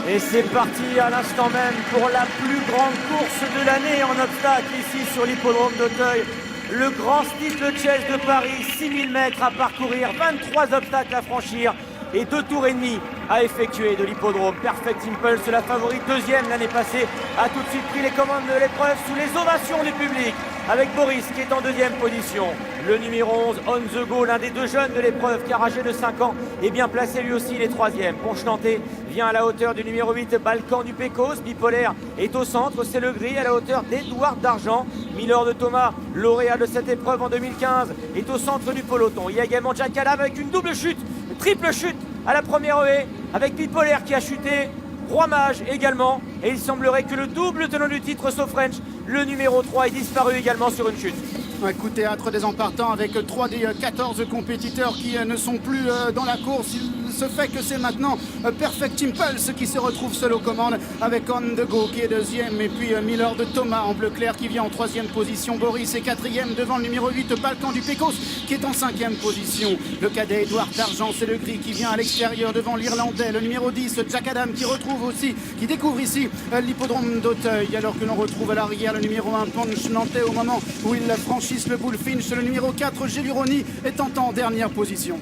Et c'est parti à l'instant même pour la plus grande course de l'année en obstacle ici sur l'hippodrome d'Auteuil. Le Grand Steeplechase de Paris, 6000 mètres à parcourir, 23 obstacles à franchir et 2 tours et demi à effectuer de l'hippodrome. Perfect Impulse, la favorite deuxième l'année passée, a tout de suite pris les commandes de l'épreuve sous les ovations du public, avec Boris qui est en deuxième position. Le numéro 11, On The Go, l'un des deux jeunes de l'épreuve, qui a âgé de 5 ans, est bien placé lui aussi, il est troisième. Ponche Nantais vient à la hauteur du numéro 8, Balkan du Pécos. Bipolaire est au centre, c'est le gris à la hauteur d'Edouard d'Argent. Miller de Thomas, lauréat de cette épreuve en 2015, est au centre du peloton. Il y a également Jack Adam avec une double chute, une triple chute à la première haie, avec Bipolaire qui a chuté, Roi Mage également, et il semblerait que le double tenant du titre So French, le numéro 3, est disparu également sur une chute. Un coup de théâtre des empartants avec 3 des 14 compétiteurs qui ne sont plus dans la course. Il se fait que c'est maintenant Perfect Impulse qui se retrouve seul aux commandes avec On The Go qui est deuxième, et puis Miller de Thomas en bleu clair qui vient en troisième position. Boris est quatrième devant le numéro 8, Balkan du Pécos qui est en cinquième position. Le cadet Edouard d'Argent, c'est le gris qui vient à l'extérieur devant l'Irlandais. Le numéro 10, Jack Adam, qui découvre ici l'hippodrome d'Auteuil, alors que l'on retrouve à l'arrière le numéro 1, Ponche Nantais, au moment où il franchit le Bullfinch. Le numéro 4, Géluroni, étant en dernière position.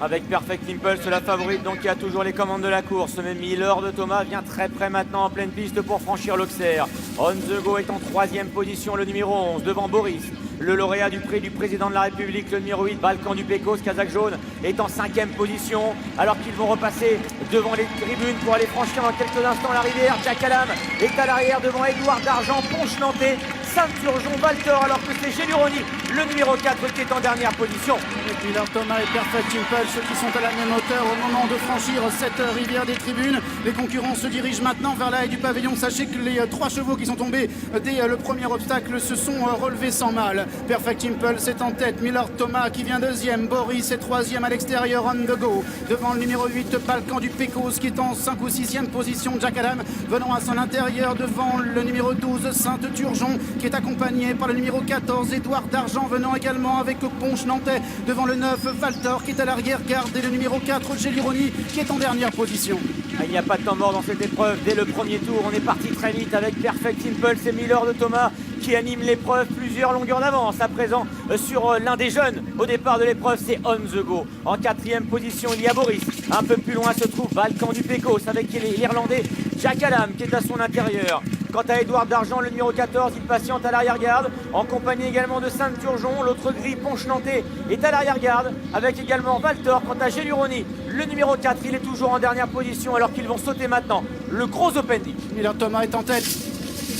Avec Perfect Impulse, la favorite donc qui a toujours les commandes de la course. Mais Miller de Thomas vient très près maintenant en pleine piste pour franchir l'Auxerre. On The Go est en troisième position, le numéro 11, devant Boris. Le lauréat du prix du président de la République, le numéro 8, Balkan du Pécos, Kazakh jaune, est en cinquième position, alors qu'ils vont repasser devant les tribunes pour aller franchir dans quelques instants la rivière. Jack Alam est à l'arrière devant Edouard d'Argent, Ponche Nantais, Saint-Turgeon, Valtor, alors que c'est Géluroni, le numéro 4, qui est en dernière position. Et Miller, Thomas et Perfect Impulse qui sont à la même hauteur au moment de franchir cette rivière des tribunes. Les concurrents se dirigent maintenant vers la haie du pavillon. Sachez que les 3 chevaux qui sont tombés dès le premier obstacle se sont relevés sans mal. Perfect Impulse est en tête, Miller Thomas qui vient deuxième, Boris est troisième à l'extérieur, On The Go devant le numéro 8, Balkan du Pécos qui est en 5 ou 6e position. Jack Adam venant à son intérieur devant le numéro 12, Saint-Turgeon, qui est accompagné par le numéro 14, Edouard d'Argent, venant également avec Ponche Nantais devant le 9, Valtor qui est à l'arrière-garde, et le numéro 4, Géluroni, qui est en dernière position. Il n'y a pas de temps mort dans cette épreuve. Dès le premier tour, on est parti très vite avec Perfect Impulse et Miller de Thomas qui anime l'épreuve, plusieurs longueurs d'avance à présent sur l'un des jeunes. Au départ de l'épreuve, c'est On The Go. En 4e position, il y a Boris. Un peu plus loin se trouve Balkan du Pécos avec l'Irlandais Jack Alam qui est à son intérieur. Quant à Edouard d'Argent, le numéro 14, il patiente à l'arrière-garde, en compagnie également de Saint-Turgeon. L'autre gris, Ponche Nantais, est à l'arrière-garde, avec également Valtor. Quant à Géluroni, le numéro 4, il est toujours en dernière position, alors qu'ils vont sauter maintenant le gros Open Dick. Miller Thomas est en tête.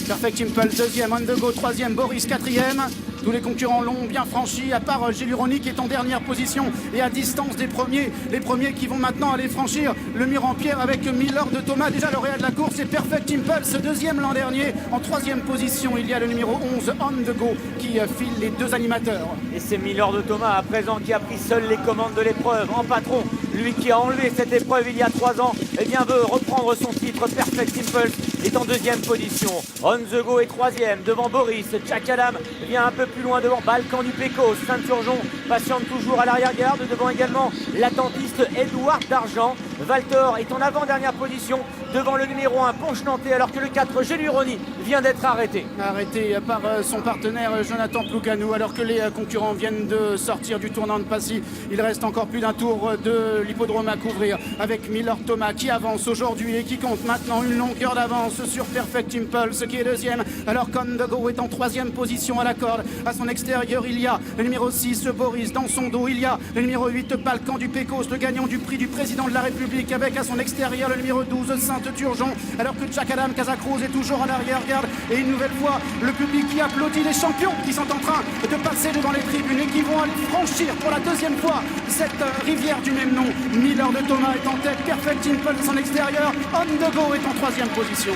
Perfect Impulse deuxième, On The Go troisième, Boris quatrième. Tous les concurrents l'ont bien franchi, à part Géluroni qui est en dernière position et à distance des premiers. Les premiers qui vont maintenant aller franchir le mur en pierre avec Miller de Thomas, déjà lauréat de la course, et Perfect Impulse, deuxième l'an dernier. En troisième position, il y a le numéro 11, On The Go, qui file les deux animateurs. Et c'est Miller de Thomas à présent qui a pris seul les commandes de l'épreuve. En patron, lui qui a enlevé cette épreuve il y a 3 ans, eh bien veut reprendre son titre. Perfect Impulse est en deuxième position. On The Go est troisième devant Boris. Jack Adam vient un peu plus loin devant Balkan du Pécos. Saint-Turgeon patiente toujours à l'arrière-garde devant également l'attentiste Edouard d'Argent. Valtor est en avant-dernière position devant le numéro 1, Ponche Nantais, alors que le 4, Géluroni, vient d'être arrêté. Arrêté par son partenaire Jonathan Ploucanou, alors que les concurrents viennent de sortir du tournant de Passy. Il reste encore plus d'un tour de l'hippodrome à couvrir, avec Miller Thomas qui avance aujourd'hui et qui compte maintenant une longueur d'avance sur Perfect Impulse qui est deuxième, alors qu'On The Go est en troisième position à la corde. À son extérieur, il y a le numéro 6, Boris. Dans son dos, il y a le numéro 8, Balkan du Pécos, le gagnant du prix du président de la République, avec à son extérieur le numéro 12, Saint-Turgeon, alors que Jack Adam, Kazakh est toujours en arrière-garde. Et une nouvelle fois, le public qui applaudit les champions qui sont en train de passer devant les tribunes et qui vont aller franchir pour la deuxième fois cette rivière du même nom. Miller de Thomas est en tête, Perfect Impulse à son extérieur, On The Go est en troisième position.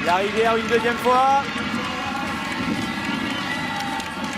La rivière une deuxième fois.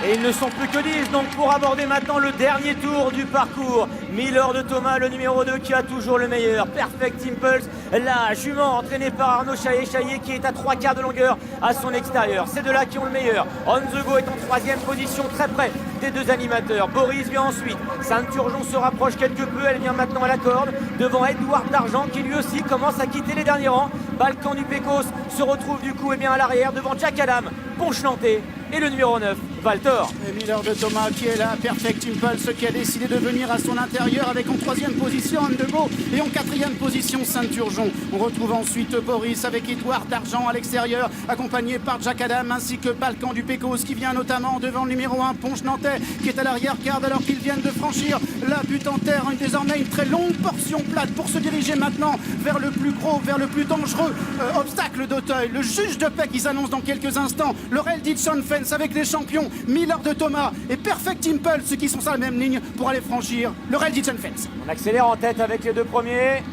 Et ils ne sont plus que 10 donc pour aborder maintenant le dernier tour du parcours. Miller de Thomas, le numéro 2 qui a toujours le meilleur. Perfect Impulse, la jument entraînée par Arnaud Chaillet qui est à 3/4 de longueur à son extérieur. C'est de là qui ont le meilleur. On The Go est en troisième position, très près des deux animateurs. Boris vient ensuite. Sainte-Turgeon se rapproche quelque peu. Elle vient maintenant à la corde devant Edouard d'Argent qui lui aussi commence à quitter les derniers rangs. Balkan du Pecos se retrouve du coup à l'arrière devant Jack Adam, Ponche-Nantais et le numéro 9, Valtor. Et Miller de Thomas qui est là, Perfect Impulse qui a décidé de venir à son intérieur avec en 3e position Andego et en 4e position Sainte-Turgeon. On retrouve ensuite Boris avec Edouard d'Argent à l'extérieur, accompagné par Jack Adam ainsi que Balkan du Pecos qui vient notamment devant le numéro 1 Ponche-Nantais qui est à l'arrière-garde alors qu'ils viennent de franchir la butte en terre. Désormais une très longue portion plate pour se diriger maintenant vers le plus gros, vers le plus dangereux obstacle d'Auteuil. Le juge de paix qui s'annonce dans quelques instants. Le Reddition Fence avec les champions Miller de Thomas et Perfect Impulse qui sont sur la même ligne pour aller franchir le Reddition Fence. On accélère en tête avec les deux premiers.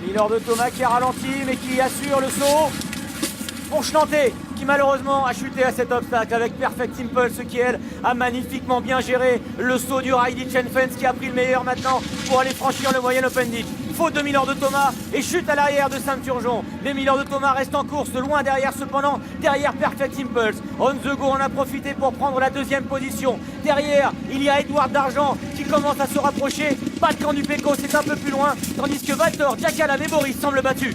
Miller de Thomas qui a ralenti mais qui assure le saut. Ponche-Nantais qui malheureusement a chuté à cet obstacle avec Perfect Impulse qui elle a magnifiquement bien géré le saut du Reddition Fence qui a pris le meilleur maintenant pour aller franchir le moyen open ditch. Faute de Miller de Thomas et chute à l'arrière de Sainte-Turgeon. Les Miller de Thomas restent en course, loin derrière cependant, derrière Perfect Impulse. On the go en a profité pour prendre la 2e position. Derrière, il y a Edouard d'Argent qui commence à se rapprocher. Balkan du Pecos est un peu plus loin, tandis que Valtor, Jack Adam et Boris semblent battus.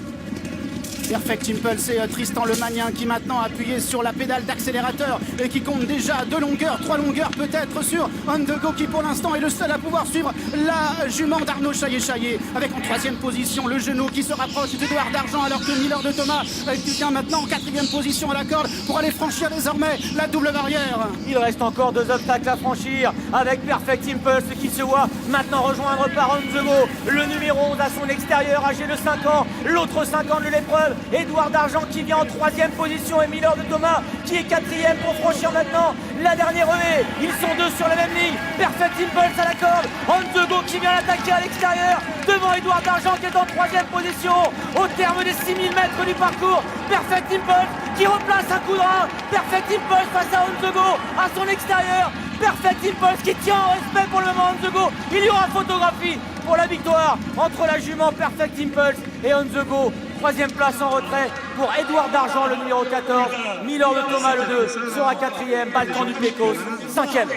Perfect Impulse et Tristan Le Magnien qui maintenant a appuyé sur la pédale d'accélérateur et qui compte déjà 2 longueurs, 3 longueurs peut-être sur On The Go qui pour l'instant est le seul à pouvoir suivre la jument d'Arnaud Chaillet avec en 3e position le genou qui se rapproche d'Edouard d'Argent alors que Miller de Thomas qui vient maintenant en 4e position à la corde pour aller franchir désormais la double barrière. Il reste encore 2 obstacles à franchir avec Perfect Impulse qui se voit maintenant rejoindre par On The Go, le numéro 11 à son extérieur, âgé de 5 ans, l'autre 5 ans de l'épreuve. Edouard d'Argent qui vient en 3e position et Miller de Thomas qui est 4e pour franchir maintenant la dernière haie. Ils sont 2 sur la même ligne. Perfect Impulse à la corde. On The Go qui vient l'attaquer à l'extérieur devant Edouard d'Argent qui est en 3e position au terme des 6000 mètres du parcours. Perfect Impulse qui replace un coup de rein. Perfect Impulse face à On The Go à son extérieur. Perfect Impulse qui tient en respect pour le moment On The Go. Il y aura photographie pour la victoire entre la jument Perfect Impulse et On The Go. 3e place en retrait pour Edouard d'Argent, le numéro 14. Miller de Thomas, le 2, sera 4e. Balkan du Pecos, 5e.